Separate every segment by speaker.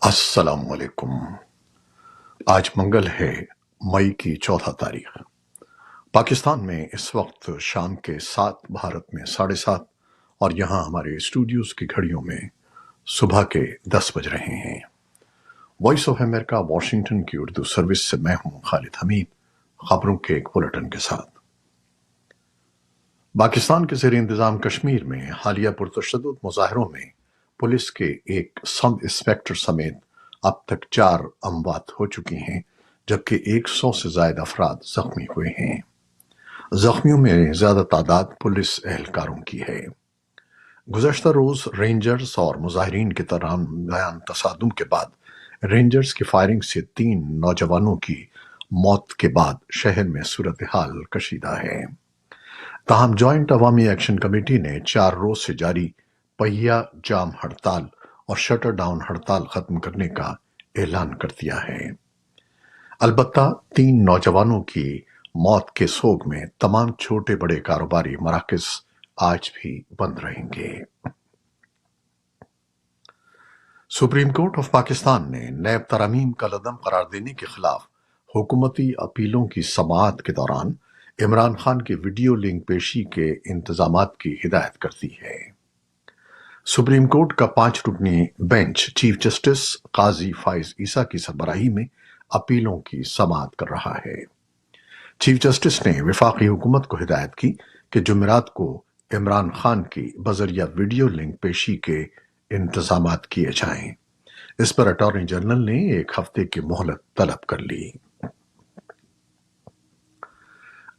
Speaker 1: السلام علیکم۔ آج منگل ہے، مئی کی 14 تاریخ۔ پاکستان میں اس وقت شام کے 7، بھارت میں 7:30 اور یہاں ہمارے اسٹوڈیوز کی گھڑیوں میں صبح کے 10 بج رہے ہیں۔ وائس آف امریکہ واشنگٹن کی اردو سروس سے میں ہوں خالد حمید، خبروں کے ایک بلٹن کے ساتھ۔ پاکستان کے زیر انتظام کشمیر میں حالیہ پرتشدد مظاہروں میں پولیس کے ایک سب انسپکٹر سمیت اب تک 4 اموات ہو چکی ہیں، جبکہ 100 سے زائد افراد زخمی ہوئے ہیں۔ زخمیوں میں زیادہ تعداد پولیس اہلکاروں کی ہے۔ گزشتہ روز رینجرز اور مظاہرین کے درمیان تصادم کے بعد رینجرز کی فائرنگ سے 3 نوجوانوں کی موت کے بعد شہر میں صورتحال کشیدہ ہے۔ تاہم جوائنٹ عوامی ایکشن کمیٹی نے 4 روز سے جاری پہیہ جام ہڑتال اور شٹر ڈاؤن ہڑتال ختم کرنے کا اعلان کر دیا ہے۔ البتہ 3 نوجوانوں کی موت کے سوگ میں تمام چھوٹے بڑے کاروباری مراکز آج بھی بند رہیں گے۔ سپریم کورٹ آف پاکستان نے نیب ترامیم کا لدم قرار دینے کے خلاف حکومتی اپیلوں کی سماعت کے دوران عمران خان کی ویڈیو لنک پیشی کے انتظامات کی ہدایت کر دی ہے۔ سپریم کورٹ کا 5 رکنی بینچ چیف جسٹس قاضی فائز عیسیٰ کی سربراہی میں اپیلوں کی سماعت کر رہا ہے۔ چیف جسٹس نے وفاقی حکومت کو ہدایت کی کہ جمعرات کو عمران خان کی بذریعہ ویڈیو لنک پیشی کے انتظامات کیے جائیں۔ اس پر اٹارنی جنرل نے 1 ہفتے کی مہلت طلب کر لی۔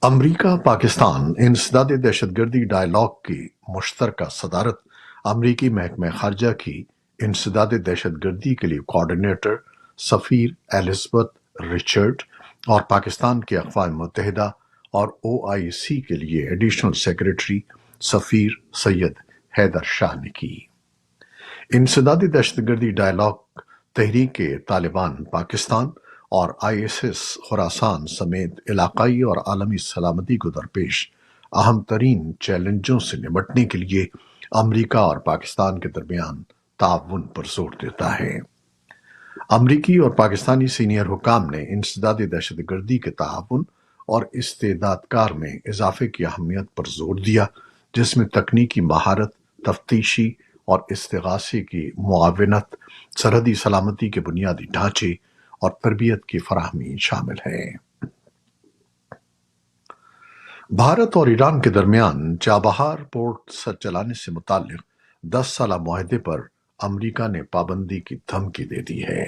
Speaker 1: امریکہ پاکستان انسداد دہشت گردی ڈائیلاگ کی مشترکہ صدارت امریکی محکمہ خارجہ کی انسداد دہشت گردی کے لیے کوآرڈینیٹر سفیر ایلزبتھ رچرڈ اور پاکستان کے اقوام متحدہ اور OIC کے لیے ایڈیشنل سیکریٹری سفیر سید حیدر شاہ نے کی۔ انسداد دہشت گردی ڈائیلاگ تحریک طالبان پاکستان اور ISIS خراسان سمیت علاقائی اور عالمی سلامتی کو درپیش اہم ترین چیلنجوں سے نمٹنے کے لیے امریکہ اور پاکستان کے درمیان تعاون پر زور دیتا ہے۔ امریکی اور پاکستانی سینئر حکام نے انسداد دہشت گردی کے تعاون اور استعداد کار میں اضافے کی اہمیت پر زور دیا، جس میں تکنیکی مہارت، تفتیشی اور استغاثے کی معاونت، سرحدی سلامتی کے بنیادی ڈھانچے اور تربیت کی فراہمی شامل ہے۔ بھارت اور ایران کے درمیان چابہار پورٹ چلانے سے متعلق 10 سالہ معاہدے پر امریکہ نے پابندی کی دھمکی دے دی ہے۔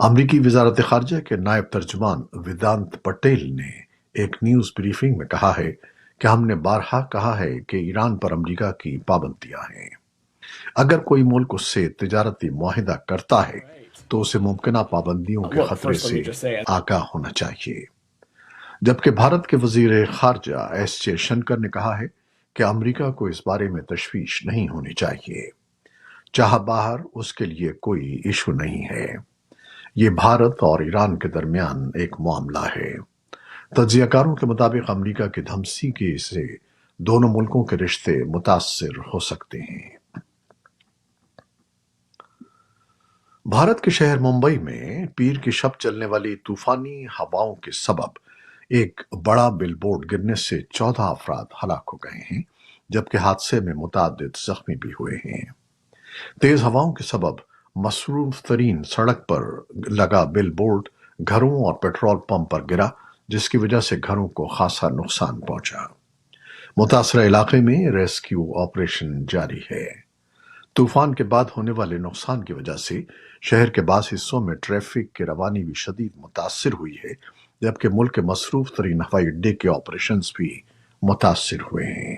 Speaker 1: امریکی وزارت خارجہ کے نائب ترجمان ویدانت پٹیل نے ایک نیوز بریفنگ میں کہا ہے کہ ہم نے بارہا کہا ہے کہ ایران پر امریکہ کی پابندیاں ہیں۔ اگر کوئی ملک اس سے تجارتی معاہدہ کرتا ہے تو اسے ممکنہ پابندیوں کے خطرے سے آگاہ ہونا چاہیے۔ جبکہ بھارت کے وزیر خارجہ ایس جے شنکر نے کہا ہے کہ امریکہ کو اس بارے میں تشویش نہیں ہونی چاہیے۔ چاہ باہر اس کے لیے کوئی ایشو نہیں ہے۔ یہ بھارت اور ایران کے درمیان ایک معاملہ ہے۔ تجزیہ کاروں کے مطابق امریکہ کی دھمکی سے دونوں ملکوں کے رشتے متاثر ہو سکتے ہیں۔ بھارت کے شہر ممبئی میں پیر کی شب چلنے والی طوفانی ہواؤں کے سبب ایک بڑا بل بورڈ گرنے سے 14 افراد ہلاک ہو گئے ہیں، جبکہ حادثے میں متعدد زخمی بھی ہوئے ہیں۔ تیز ہواؤں کے سبب مصروف ترین سڑک پر لگا بل بورڈ گھروں اور پیٹرول پمپ پر گرا، جس کی وجہ سے گھروں کو خاصا نقصان پہنچا۔ متاثرہ علاقے میں ریسکیو آپریشن جاری ہے۔ طوفان کے بعد ہونے والے نقصان کی وجہ سے شہر کے بعض حصوں میں ٹریفک کی روانی بھی شدید متاثر ہوئی ہے، جبکہ ملک کے مصروف ترین ہوائی اڈے کے آپریشنز بھی متاثر ہوئے ہیں۔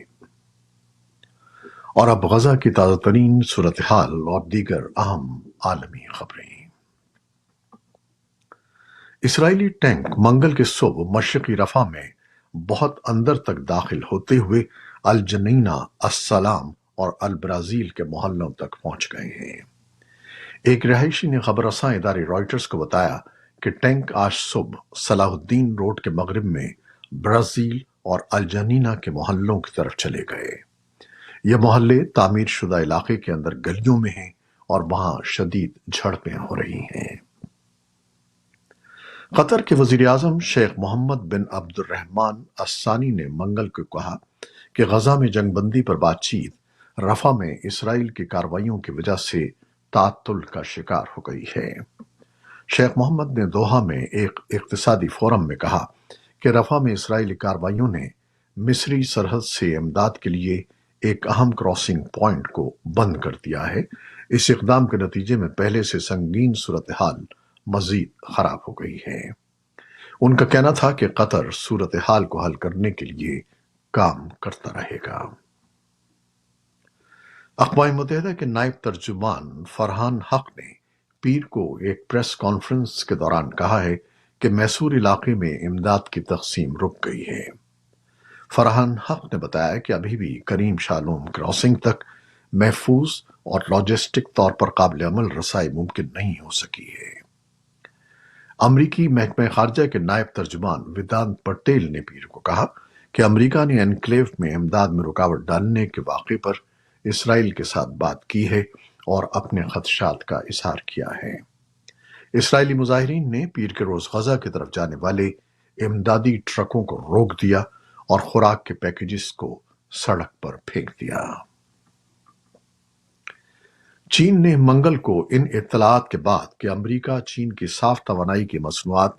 Speaker 1: اور اب غزہ کی تازہ ترین صورتحال اور دیگر اہم عالمی خبریں۔ اسرائیلی ٹینک منگل کی صبح مشرقی رفح میں بہت اندر تک داخل ہوتے ہوئے الجنینہ، السلام اور البرازیل کے محلوں تک پہنچ گئے ہیں۔ ایک رہائشی نے خبر رساں ادارے رائٹرز کو بتایا کہ ٹینک آج صبح صلاح الدین روڈ کے مغرب میں برازیل اور الجنینہ کے محلوں کی طرف چلے گئے۔ یہ محلے تعمیر شدہ علاقے کے اندر گلیوں میں ہیں اور وہاں شدید جھڑپیں ہو رہی ہیں۔ قطر کے وزیر اعظم شیخ محمد بن عبد الرحمن الثانی نے منگل کو کہا کہ غزہ میں جنگ بندی پر بات چیت رفح میں اسرائیل کی کارروائیوں کی وجہ سے تعطل کا شکار ہو گئی ہے۔ شیخ محمد نے دوحہ میں ایک اقتصادی فورم میں کہا کہ رفح میں اسرائیلی کارروائیوں نے مصری سرحد سے امداد کے لیے ایک اہم کراسنگ پوائنٹ کو بند کر دیا ہے۔ اس اقدام کے نتیجے میں پہلے سے سنگین صورتحال مزید خراب ہو گئی ہے۔ ان کا کہنا تھا کہ قطر صورتحال کو حل کرنے کے لیے کام کرتا رہے گا۔ اقوام متحدہ کے نائب ترجمان فرحان حق نے پیر کو ایک پریس کانفرنس کے دوران کہا ہے کہ میسور علاقے میں امداد کی تقسیم رک گئی ہے۔ فرحان حق نے بتایا کہ ابھی بھی کریم شالوم کراسنگ تک محفوظ اور لاجسٹک طور پر قابل عمل رسائی ممکن نہیں ہو سکی ہے۔ امریکی محکمہ خارجہ کے نائب ترجمان ویدانت پٹیل نے پیر کو کہا کہ امریکہ نے انکلیو میں امداد میں رکاوٹ ڈالنے کے واقعے پر اسرائیل کے ساتھ بات کی ہے اور اپنے خدشات کا اظہار کیا ہے۔ اسرائیلی مظاہرین نے پیر کے روز غزہ کی طرف جانے والے امدادی ٹرکوں کو روک دیا اور خوراک کے پیکیجز کو سڑک پر پھینک دیا۔ چین نے منگل کو ان اطلاعات کے بعد کہ امریکہ چین کی صاف توانائی کی مصنوعات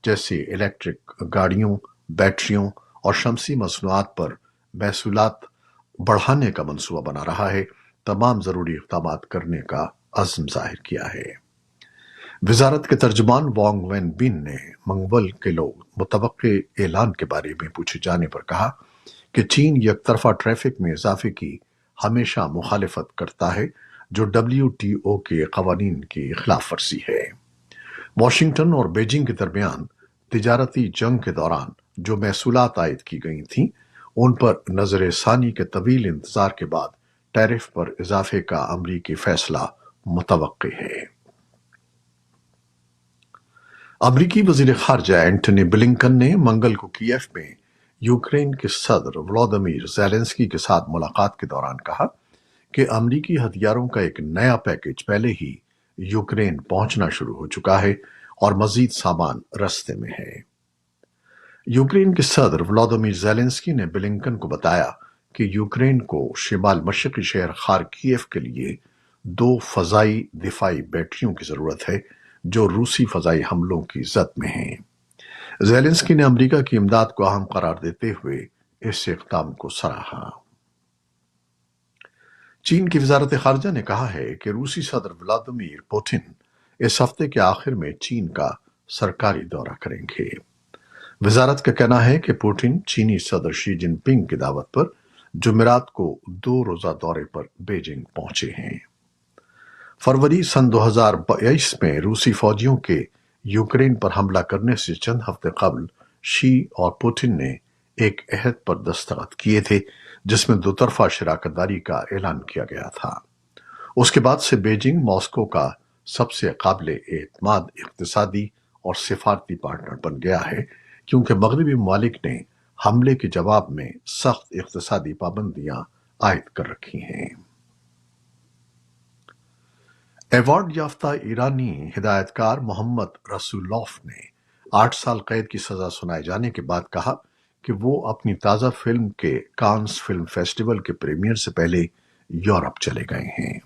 Speaker 1: جیسے الیکٹرک گاڑیوں، بیٹریوں اور شمسی مصنوعات پر محصولات بڑھانے کا منصوبہ بنا رہا ہے، تمام ضروری اقدامات کرنے کا عزم ظاہر کیا ہے۔ وزارت کے ترجمان وانگ وین بن نے منگل کے متوقع اعلان کے بارے میں پوچھے جانے پر کہا کہ چین یک طرفہ ٹریفک میں اضافے کی ہمیشہ مخالفت کرتا ہے، جو WTO کے قوانین کی خلاف ورزی ہے۔ واشنگٹن اور بیجنگ کے درمیان تجارتی جنگ کے دوران جو محصولات عائد کی گئی تھیں، ان پر نظر ثانی کے طویل انتظار کے بعد ٹیرف پر اضافے کا امریکی فیصلہ متوقع ہے۔ امریکی وزیر خارجہ اینٹونی بلنکن نے منگل کو کیف میں یوکرین کے صدر ولادیمیر زیلنسکی کے ساتھ ملاقات کے دوران کہا کہ امریکی ہتھیاروں کا ایک نیا پیکیج پہلے ہی یوکرین پہنچنا شروع ہو چکا ہے اور مزید سامان رستے میں ہے۔ یوکرین کے صدر ولادیمیر زیلنسکی نے بلنکن کو بتایا کہ یوکرین کو شمال مشرقی شہر خارکیف کے لیے 2 فضائی دفاعی بیٹریوں کی ضرورت ہے جو روسی فضائی حملوں کی زد میں ہیں۔ زیلنسکی نے امریکہ کی امداد کو اہم قرار دیتے ہوئے اس اقدام کو سراہا۔ چین کی وزارت خارجہ نے کہا ہے کہ روسی صدر ولادیمیر پوٹن اس ہفتے کے آخر میں چین کا سرکاری دورہ کریں گے۔ وزارت کا کہنا ہے کہ پوٹن چینی صدر شی جن پنگ کی دعوت پر جمعرات کو 2 روزہ دورے پر بیجنگ پہنچے ہیں۔ فروری سن 2022 میں روسی فوجیوں کے یوکرین پر حملہ کرنے سے چند ہفتے قبل شی اور پوٹن نے ایک عہد پر دستخط کیے تھے جس میں 2 طرفہ شراکت داری کا اعلان کیا گیا تھا۔ اس کے بعد سے بیجنگ ماسکو کا سب سے قابل اعتماد اقتصادی اور سفارتی پارٹنر بن گیا ہے، کیونکہ مغربی ممالک نے حملے کے جواب میں سخت اقتصادی پابندیاں عائد کر رکھی ہیں۔ ایوارڈ یافتہ ایرانی ہدایت کار محمد رسولوف نے 8 سال قید کی سزا سنائے جانے کے بعد کہا کہ وہ اپنی تازہ فلم کے کانز فلم فیسٹیول کے پریمیئر سے پہلے یورپ چلے گئے ہیں۔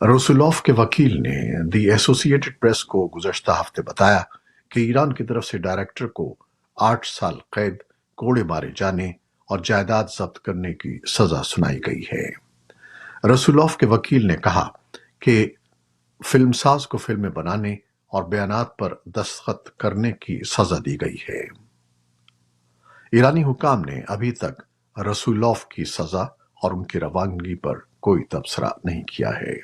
Speaker 1: رسولوف کے وکیل نے دی ایسوسی ایٹڈ پریس کو گزشتہ ہفتے بتایا کہ ایران کی طرف سے ڈائریکٹر کو 8 سال قید، کوڑے مارے جانے اور جائیداد ضبط کرنے کی سزا سنائی گئی ہے۔ رسولوف کے وکیل نے کہا کہ فلم ساز کو فلمیں بنانے اور بیانات پر دستخط کرنے کی سزا دی گئی ہے۔ ایرانی حکام نے ابھی تک رسولوف کی سزا اور ان کی روانگی پر کوئی تبصرہ نہیں کیا ہے۔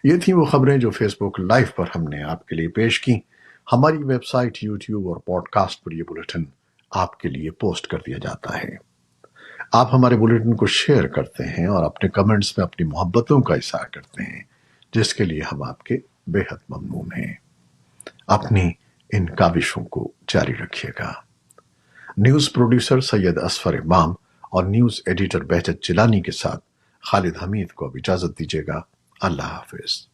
Speaker 1: یہ تھیں وہ خبریں جو فیس بک لائیو پر ہم نے آپ کے لیے پیش کی۔ ہماری ویب سائٹ، یوٹیوب اور پوڈ کاسٹ پر یہ بلیٹن آپ کے لیے پوسٹ کر دیا جاتا ہے۔ آپ ہمارے بلیٹن کو شیئر کرتے ہیں اور اپنے کمنٹس میں اپنی محبتوں کا اظہار کرتے ہیں، جس کے لیے ہم آپ کے بے حد ممنون ہیں۔ اپنی ان کاوشوں کو جاری رکھیے گا۔ نیوز پروڈیوسر سید اصفر امام اور نیوز ایڈیٹر بہجت جیلانی کے ساتھ خالد حمید کو اب اجازت دیجیے گا۔ اللہ حافظ۔